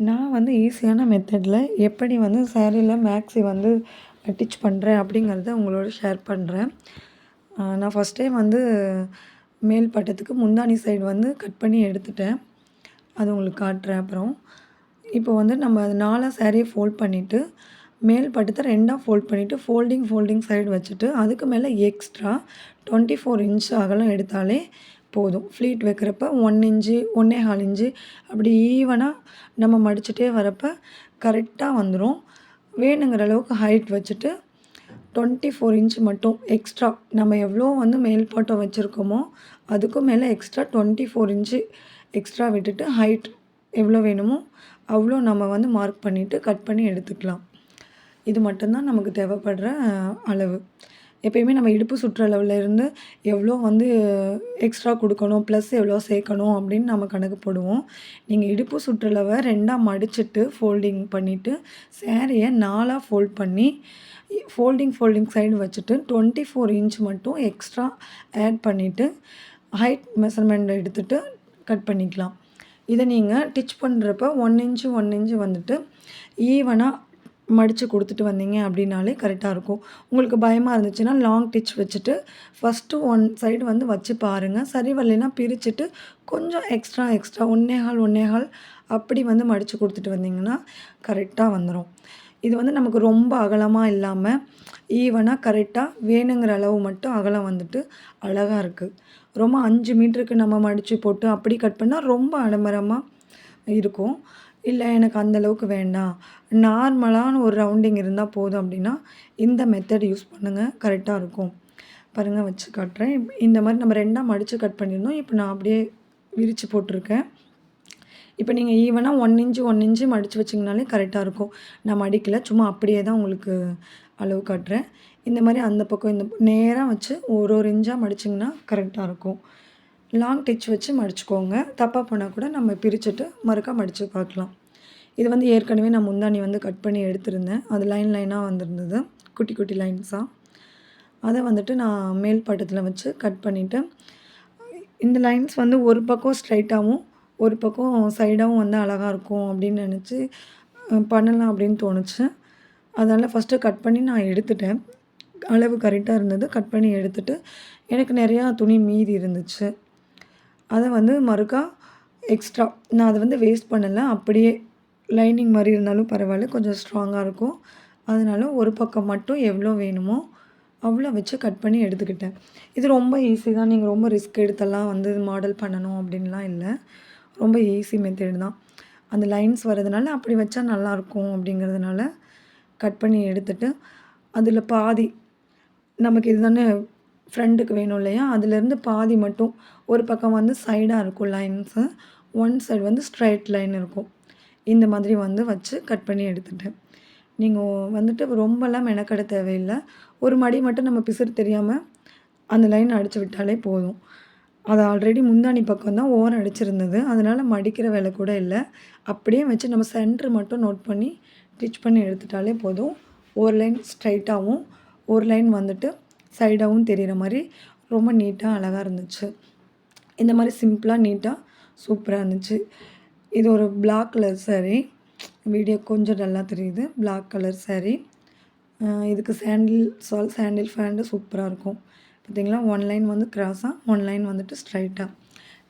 நான் வந்து ஈஸியான மெத்தடில் எப்படி வந்து சாரீல மேக்ஸி வந்து டிச் பண்ணுறேன் அப்படிங்கிறத உங்களோட ஷேர் பண்ணுறேன். நான் ஃபஸ்ட் டைம் வந்து மேல் பட்டத்துக்கு முந்தானி சைடு வந்து கட் பண்ணி எடுத்துட்டேன். அது உங்களுக்கு காட்டுறேன் அப்புறம். இப்போ வந்து நம்ம அது 4ஆ சாரியை ஃபோல்ட் பண்ணிவிட்டு மேல் பட்டத்தை 2ஆ ஃபோல்ட் பண்ணிவிட்டு ஃபோல்டிங் சைடு வச்சுட்டு அதுக்கு மேலே எக்ஸ்ட்ரா 24 இன்ச் அகலம் எடுத்தாலே போதும். ஃப்ளீட் வைக்கிறப்ப 1 இன்ச்சு 1 1/4 இன்ச்சு அப்படி ஈவனாக நம்ம மடிச்சுட்டே வரப்போ கரெக்டாக வந்துடும். வேணுங்கிற அளவுக்கு ஹைட் வச்சுட்டு 24 இன்ச் மட்டும் எக்ஸ்ட்ரா நம்ம எவ்வளோ வந்து மேல் பட்டம் வச்சுருக்கோமோ அதுக்கும் மேலே எக்ஸ்ட்ரா 24 இன்ச்சு எக்ஸ்ட்ரா விட்டுட்டு ஹைட் எவ்வளோ வேணுமோ அவ்வளோ நம்ம வந்து மார்க் பண்ணிவிட்டு கட் பண்ணி எடுத்துக்கலாம். இது மட்டும்தான் நமக்கு தேவைப்படுற அளவு. எப்பயுமே நம்ம இடுப்பு சுற்றளவுல இருந்து எவ்வளோ வந்து எக்ஸ்ட்ரா கொடுக்கணும், ப்ளஸ் எவ்வளோ சேர்க்கணும் அப்படின்னு நம்ம கணக்கு போடுவோம். நீங்கள் இடுப்பு சுற்றளவை 2ஆ மடிச்சுட்டு ஃபோல்டிங் பண்ணிவிட்டு சாரியை 4ஆ ஃபோல்ட் பண்ணி ஃபோல்டிங் சைடு வச்சுட்டு 24 இன்ச் மட்டும் எக்ஸ்ட்ரா ஆட் பண்ணிவிட்டு ஹைட் மெஷர்மெண்ட் எடுத்துகிட்டு கட் பண்ணிக்கலாம். இதை நீங்கள் டிச் பண்ணுறப்ப 1 இன்ச்சு வந்துட்டு ஈவனாக மடித்து கொடுத்துட்டு வந்தீங்க அப்படின்னாலே கரெக்டாக இருக்கும். உங்களுக்கு பயமாக இருந்துச்சுன்னா லாங் டிச் வச்சுட்டு ஃபஸ்ட்டு 1 சைடு வந்து வச்சு பாருங்கள். சரி வரலைன்னா பிரிச்சுட்டு கொஞ்சம் எக்ஸ்ட்ரா 1 1/4 அப்படி வந்து மடித்து கொடுத்துட்டு வந்தீங்கன்னா கரெக்டாக வந்துடும். இது வந்து நமக்கு ரொம்ப அகலமாக இல்லாமல் ஈவனாக கரெக்டாக வேணுங்கிற அளவு மட்டும் அகலம் வந்துட்டு அழகாக இருக்குது. ரொம்ப 5 மீட்டருக்கு நம்ம மடித்து போட்டு அப்படி கட் பண்ணால் ரொம்ப ஆடம்பரமாக இருக்கும். இல்லை எனக்கு அந்தளவுக்கு வேண்டாம், நார்மலான ஒரு ரவுண்டிங் இருந்தால் போதும் அப்படின்னா இந்த மெத்தட் யூஸ் பண்ணுங்கள், கரெக்டாக இருக்கும். பாருங்கள் வச்சு காட்டுறேன். இந்த மாதிரி நம்ம 2ஆக மடித்து கட் பண்ணியிருந்தோம். இப்போ நான் அப்படியே விரித்து போட்டிருக்கேன். இப்போ நீங்கள் ஈவனாக 1 இன்ச்சு மடித்து வச்சிங்கனாலே கரெக்டாக இருக்கும். நான் மடிக்கல, சும்மா அப்படியே தான் உங்களுக்கு அளவு காட்டுறேன். இந்த மாதிரி அந்த பக்கம் இந்த நேராக வச்சு ஒரு இன்ச்சாக மடிச்சிங்கன்னா கரெக்டாக இருக்கும். லாங் டிச் வச்சு மடிச்சுக்கோங்க. தப்பாக போனால் கூட நம்ம பிரிச்சுட்டு மறுக்கா மடித்து பார்க்கலாம். இது வந்து ஏற்கனவே நான் முந்தானி வந்து கட் பண்ணி எடுத்திருந்தேன். அது லைனாக வந்திருந்தது, குட்டி லைன்ஸாக. அதை வந்துட்டு நான் மேல் பட்டத்தில் வச்சு கட் பண்ணிவிட்டு இந்த லைன்ஸ் வந்து ஒரு பக்கம் ஸ்ட்ரைட்டாகவும் ஒரு பக்கம் சைடாகவும் வந்து அழகாக இருக்கும் அப்படின்னு நினச்சி பண்ணலாம் அப்படின்னு தோணுச்சு. அதனால் ஃபஸ்ட்டு கட் பண்ணி நான் எடுத்துட்டேன். அளவு கரெக்டாக இருந்தது. கட் பண்ணி எடுத்துட்டு எனக்கு நிறையா துணி மீதி இருந்துச்சு. அதை வந்து மறுக்கா எக்ஸ்ட்ரா நான் அதை வந்து வேஸ்ட் பண்ணலை. அப்படியே லைனிங் மாதிரி இருந்தாலும் பரவாயில்ல, கொஞ்சம் ஸ்ட்ராங்காக இருக்கும். அதனால் ஒரு பக்கம் மட்டும் எவ்வளோ வேணுமோ அவ்வளோ வச்சு கட் பண்ணி எடுத்துக்கிட்டேன். இது ரொம்ப ஈஸி தான். நீங்கள் ரொம்ப ரிஸ்க் எடுத்தெல்லாம் வந்து மாடல் பண்ணணும் அப்படின்லாம் இல்லை. ரொம்ப ஈஸி மெத்தட் தான். அந்த லைன்ஸ் வரதுனால அப்படி வச்சா நல்லாயிருக்கும் அப்படிங்கிறதுனால கட் பண்ணி எடுத்துட்டு அதில் பாதி நமக்கு இது தானே ஃப்ரண்ட்டுக்கு வேணும் இல்லையா, அதுலேருந்து பாதி மட்டும் ஒரு பக்கம் வந்து சைடாக இருக்கும் லைன்ஸு, ஒன் சைடு வந்து ஸ்ட்ரைட் லைன் இருக்கும். இந்த மாதிரி வந்து வச்சு கட் பண்ணி எடுத்துட்டேன். நீங்கள் வந்துட்டு ரொம்பலாம் மெனக்கட தேவையில்லை. ஒரு மடி மட்டும் நம்ம பிசுறு தெரியாமல் அந்த லைன் அடித்து விட்டாலே போதும். அது ஆல்ரெடி முந்தானி பக்கம் தான் ஓரம் அடிச்சிருந்தது, அதனால் மடிக்கிற வேலை கூட இல்லை. அப்படியே வச்சு நம்ம சென்ட்ரு மட்டும் நோட் பண்ணி ஸ்டிச் பண்ணி எடுத்துட்டாலே போதும். ஒரு லைன் ஸ்ட்ரைட்டாகவும் ஒரு லைன் வந்துட்டு சைடாகவும் தெரிகிற மாதிரி ரொம்ப நீட்டாக அழகாக இருந்துச்சு. இந்த மாதிரி சிம்பிளாக நீட்டாக சூப்பராக இருந்துச்சு. இது ஒரு பிளாக் கலர் சாரீ, வீடியோ கொஞ்சம் நல்லா தெரியுது. Black colour sari. இதுக்கு சாண்டில் ஃபேண்டு சூப்பராக இருக்கும். பார்த்திங்களா, 1 லைன் வந்து கிராஸாக 1 லைன் வந்துட்டு ஸ்ட்ரைட்டாக.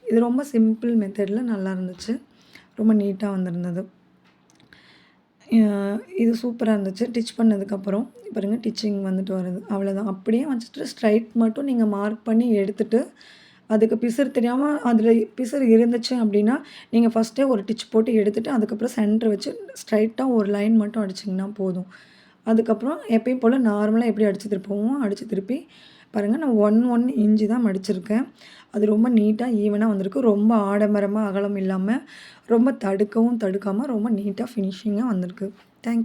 இது ரொம்ப சிம்பிள் மெத்தடில் நல்லா இருந்துச்சு. ரொம்ப நீட்டாக வந்திருந்தது. இது சூப்பராக இருந்துச்சு. டிச் பண்ணதுக்கப்புறம் பாருங்கள், டிச்சிங் வந்துட்டு வருது. அவ்வளோதான். அப்படியே வச்சுட்டு ஸ்ட்ரைட் மட்டும் நீங்கள் மார்க் பண்ணி எடுத்துகிட்டு அதுக்கு பிசுறு தெரியாமல் அதில் பிசுறு இருந்துச்சு அப்படின்னா நீங்கள் ஃபஸ்ட்டே ஒரு டிச் போட்டு எடுத்துகிட்டு அதுக்கப்புறம் சென்டர் வச்சு ஸ்ட்ரைட்டாக ஒரு லைன் மட்டும் அடிச்சிங்கன்னா போதும். அதுக்கப்புறம் எப்பயும் போல் நார்மலாக எப்படி அடித்து திருப்புவோமோ அடித்து திருப்பி பாருங்கள். நான் 1 இன்ச்சு தான் மடிச்சிருக்கேன். அது ரொம்ப நீட்டாக ஈவனாக வந்திருக்கு. ரொம்ப ஆடம்பரமாக அகலம் இல்லாமல் ரொம்ப தடுக்காமல் ரொம்ப நீட்டாக ஃபினிஷிங்காக வந்திருக்கு. தேங்க்யூ.